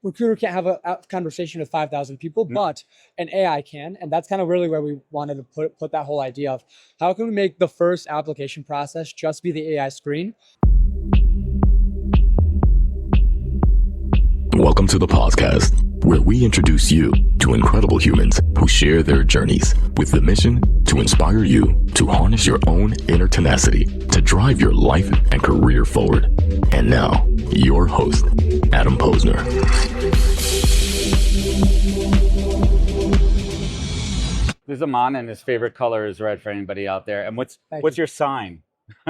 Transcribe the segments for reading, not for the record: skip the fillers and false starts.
recruiter can't have a conversation with 5,000 people, but an AI can. And that's kind of really where we wanted to put that whole idea of how can we make the first application process just be the AI screen. Welcome to the podcast, where we introduce you to incredible humans who share their journeys with the mission to inspire you to harness your own inner tenacity to drive your life and career forward. And now, your host, Adam Posner. This is Aman, and his favorite color is red for anybody out there. And what's your sign?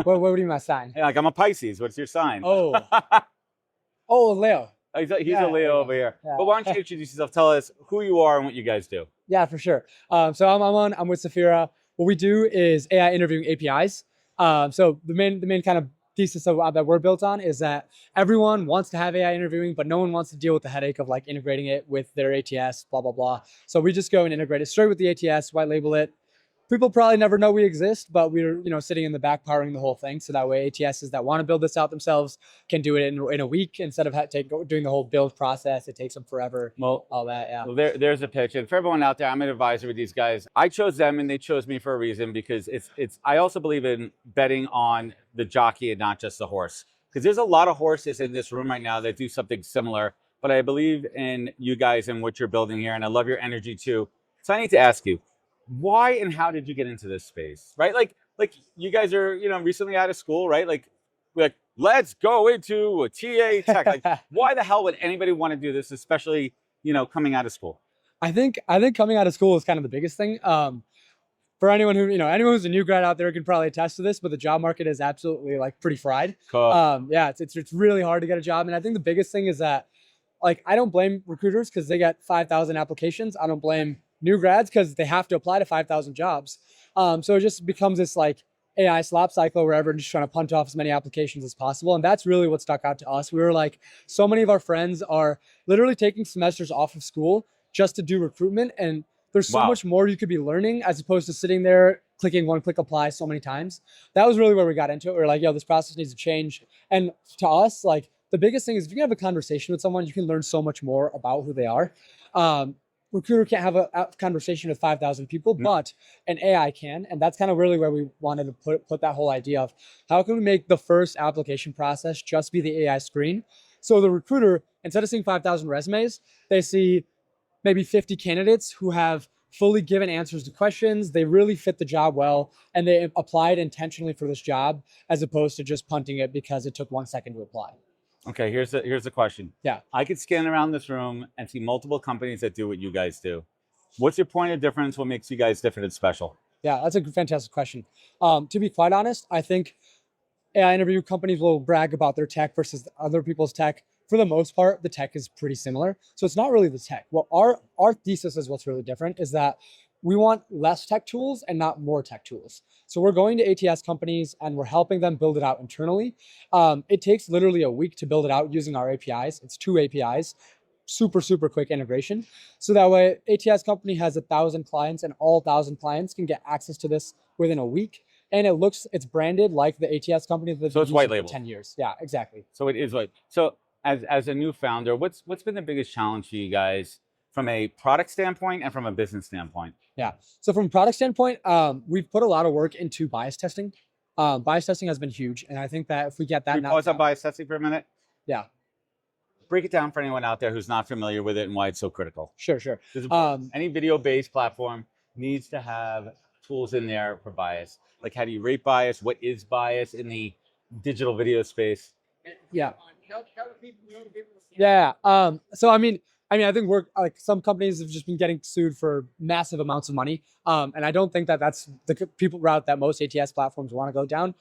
What do you mean my sign? Like, I'm a Pisces. What's your sign? Oh, Leo. He's a Leo over here. Yeah. But why don't you introduce yourself? Tell us who you are and what you guys do. Yeah, for sure. So I'm Aman. I'm with Safira. What we do is AI interviewing APIs. So the main kind of thesis that we're built on is that everyone wants to have AI interviewing, but no one wants to deal with the headache of like integrating it with their ATS, blah, blah, blah. So we just go and integrate it straight with the ATS, white label it. People probably never know we exist, but we're sitting in the back powering the whole thing. So that way ATSs that want to build this out themselves can do it in a week instead of doing the whole build process. It takes them forever. Well, all that, yeah. Well, there's a pitch. And for everyone out there, I'm an advisor with these guys. I chose them and they chose me for a reason because I also believe in betting on the jockey and not just the horse. Because there's a lot of horses in this room right now that do something similar. But I believe in you guys and what you're building here. And I love your energy too. So I need to ask you, why and how did you get into this space, right? Like you guys are, recently out of school, right? Like, let's go into a TA tech. Like, why the hell would anybody want to do this, especially, coming out of school? I think coming out of school is kind of the biggest thing. For anyone who's a new grad out there can probably attest to this, but the job market is absolutely like pretty fried. Cool. Yeah, it's really hard to get a job. And I think the biggest thing is that, like, I don't blame recruiters because they get 5,000 applications. I don't blame new grads because they have to apply to 5,000 jobs. So it just becomes this like AI slop cycle where everyone's just trying to punt off as many applications as possible. And that's really what stuck out to us. We were like, so many of our friends are literally taking semesters off of school just to do recruitment. And there's so much more you could be learning as opposed to sitting there clicking one click apply so many times. That was really where we got into it. We were like, yo, this process needs to change. And to us, like, the biggest thing is if you can have a conversation with someone, you can learn so much more about who they are. Recruiter can't have a conversation with 5,000 people, but an AI can. And that's kind of really where we wanted to put that whole idea of how can we make the first application process just be the AI screen. So the recruiter, instead of seeing 5,000 resumes, they see maybe 50 candidates who have fully given answers to questions. They really fit the job well, and they applied intentionally for this job as opposed to just punting it because it took 1 second to apply. Okay, here's the question. Yeah. I could scan around this room and see multiple companies that do what you guys do. What's your point of difference? What makes you guys different and special? Yeah, that's a fantastic question. To be quite honest, I think AI interview companies will brag about their tech versus other people's tech. For the most part, the tech is pretty similar. So it's not really the tech. Well, our thesis is what's really different is that we want less tech tools and not more tech tools. So we're going to ATS companies and we're helping them build it out internally. It takes literally a week to build it out using our APIs. It's 2 APIs, super quick integration. So that way ATS company has 1,000 clients and all 1,000 clients can get access to this within a week. And it's branded like the ATS company that's so it's white label. 10 years. Yeah, exactly. So it is like, so as a new founder, what's been the biggest challenge for you guys from a product standpoint and from a business standpoint? Yeah. So from a product standpoint, we've put a lot of work into bias testing. Bias testing has been huge. And I think that if we get that... Can we pause on bias testing for a minute? Yeah. Break it down for anyone out there who's not familiar with it and why it's so critical. Sure. Any video-based platform needs to have tools in there for bias. Like, how do you rate bias? What is bias in the digital video space? Yeah. Yeah. So, I mean, I think we're like some companies have just been getting sued for massive amounts of money. And I don't think that that's the people route that most ATS platforms want to go down.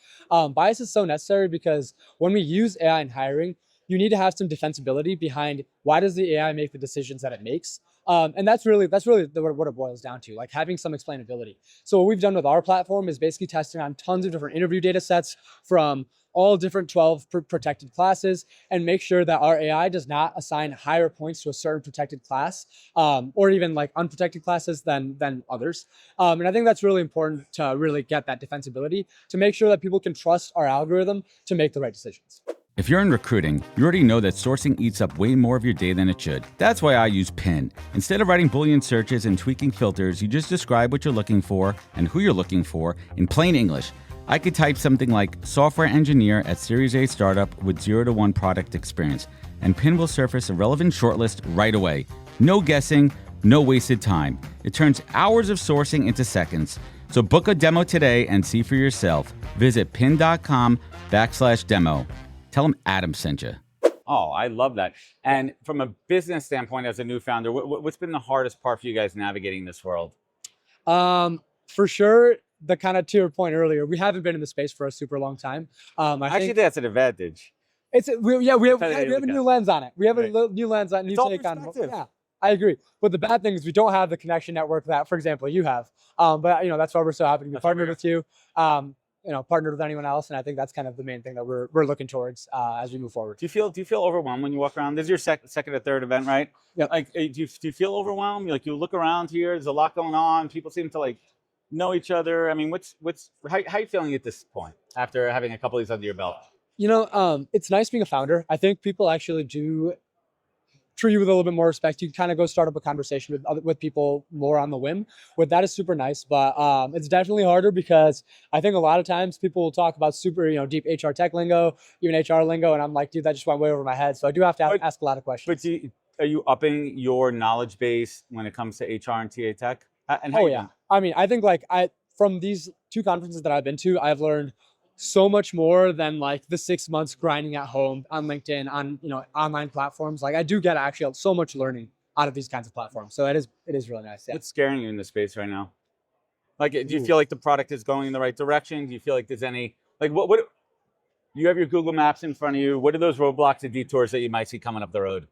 Bias is so necessary because when we use AI in hiring, you need to have some defensibility behind why does the AI make the decisions that it makes. And that's really what it boils down to, like having some explainability. So what we've done with our platform is basically testing on tons of different interview data sets from all different 12 protected classes and make sure that our AI does not assign higher points to a certain protected class or even like unprotected classes than others. And I think that's really important to really get that defensibility to make sure that people can trust our algorithm to make the right decisions. If you're in recruiting, you already know that sourcing eats up way more of your day than it should. That's why I use Pin. Instead of writing Boolean searches and tweaking filters, you just describe what you're looking for and who you're looking for in plain English. I could type something like software engineer at Series A startup with 0 to 1 product experience, and Pin will surface a relevant shortlist right away. No guessing, no wasted time. It turns hours of sourcing into seconds. So book a demo today and see for yourself. Visit pin.com/demo. Tell them Adam sent you. Oh, I love that. And from a business standpoint, as a new founder, what's been the hardest part for you guys navigating this world? For sure, the kind of to your point earlier, we haven't been in the space for a super long time. I think that's an advantage. We have a new lens on it. We have a new lens on, new take on. Yeah, I agree. But the bad thing is we don't have the connection network that, for example, you have. But that's why we're so happy to be partnered with you. Partnered with anyone else, and I think that's kind of the main thing that we're looking towards as we move forward. Do you feel overwhelmed when you walk around? This is your second or third event, right? Yeah. Like, do you feel overwhelmed? Like, you look around here, there's a lot going on. People seem to like know each other. I mean, how are you feeling at this point after having a couple of these under your belt? It's nice being a founder. I think people actually do treat you with a little bit more respect. You kind of go start up a conversation with people more on the whim. With that is super nice, but it's definitely harder because I think a lot of times people will talk about super deep HR tech lingo, even HR lingo, and I'm like, dude, that just went way over my head. So I do have to ask a lot of questions. But are you upping your knowledge base when it comes to HR and TA tech? And how yeah. I mean, I think from these 2 conferences that I've been to, I've learned so much more than like the 6 months grinding at home on LinkedIn, on online platforms. Like, I do get actually so much learning out of these kinds of platforms. So it is really nice. Yeah. What's scaring you in this space right now? Like, do you feel like the product is going in the right direction? Do you feel like there's any, like, what you have your Google Maps in front of you? What are those roadblocks and detours that you might see coming up the road?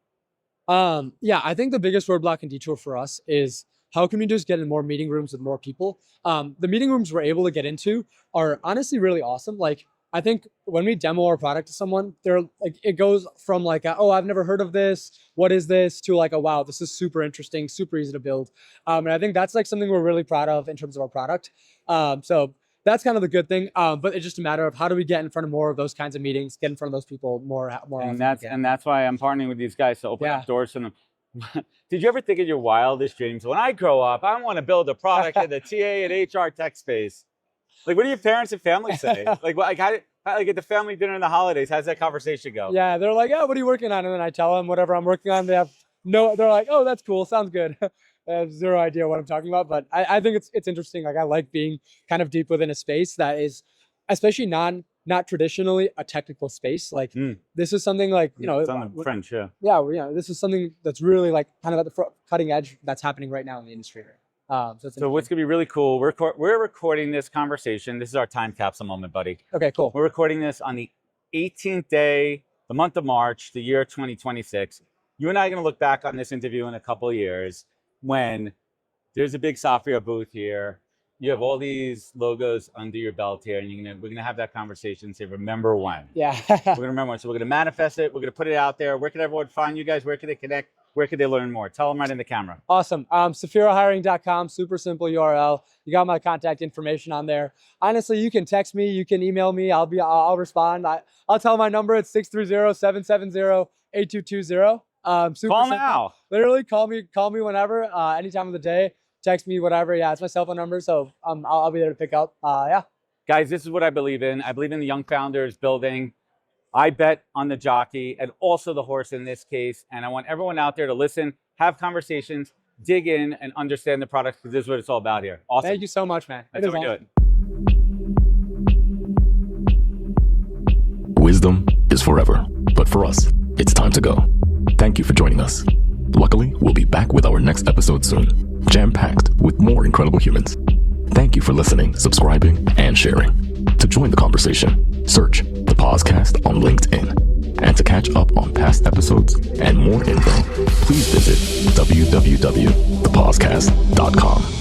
Yeah, I think the biggest roadblock and detour for us is how can we just get in more meeting rooms with more people? The meeting rooms we're able to get into are honestly really awesome. Like, I think when we demo our product to someone, they're like, it goes from like, oh, I've never heard of this. What is this? To like, oh, wow, this is super interesting, super easy to build. And I think that's like something we're really proud of in terms of our product. So that's kind of the good thing. But it's just a matter of how do we get in front of more of those kinds of meetings, get in front of those people more. And that's why I'm partnering with these guys to open up doors for them. Did you ever think of your wildest dreams? When I grow up, I want to build a product in the TA and HR tech space. Like, what do your parents and family say? Like at the family dinner in the holidays, how's that conversation go? Yeah, they're like, "Oh, what are you working on?" And then I tell them whatever I'm working on. They're like, "Oh, that's cool. Sounds good." They have zero idea what I'm talking about, but I think it's interesting. Like, I like being kind of deep within a space that is, especially not traditionally a technical space. Like, this is something like, it's on the French, yeah. Yeah, this is something that's really like kind of at the cutting edge that's happening right now in the industry. So what's gonna be really cool, we're recording this conversation. This is our time capsule moment, buddy. Okay, cool. We're recording this on the 18th day, the month of March, the year 2026. You and I are gonna look back on this interview in a couple of years when there's a big Safira booth here. You have all these logos under your belt here, and we're gonna have that conversation and say, remember when? Yeah. We're gonna remember when. So we're gonna manifest it. We're gonna put it out there. Where can everyone find you guys? Where can they connect? Where can they learn more? Tell them right in the camera. Awesome. SafiraHiring.com, super simple URL. You got my contact information on there. Honestly, you can text me, you can email me. I'll respond. I'll tell my number. It's 630-770-8220. Call now. Literally, call me whenever, any time of the day. Text me, whatever. Yeah, it's my cell phone number, so I'll be there to pick up. Yeah. Guys, this is what I believe in. I believe in the young founders building. I bet on the jockey and also the horse in this case. And I want everyone out there to listen, have conversations, dig in, and understand the product, because this is what it's all about here. Awesome. Thank you so much, man. That's how we do it. Wisdom is forever, but for us, it's time to go. Thank you for joining us. Luckily, we'll be back with our next episode soon, jam-packed with more incredible humans. Thank you for listening, subscribing, and sharing. To join the conversation, search the podcast on LinkedIn. And to catch up on past episodes and more info, please visit www.thepodcast.com.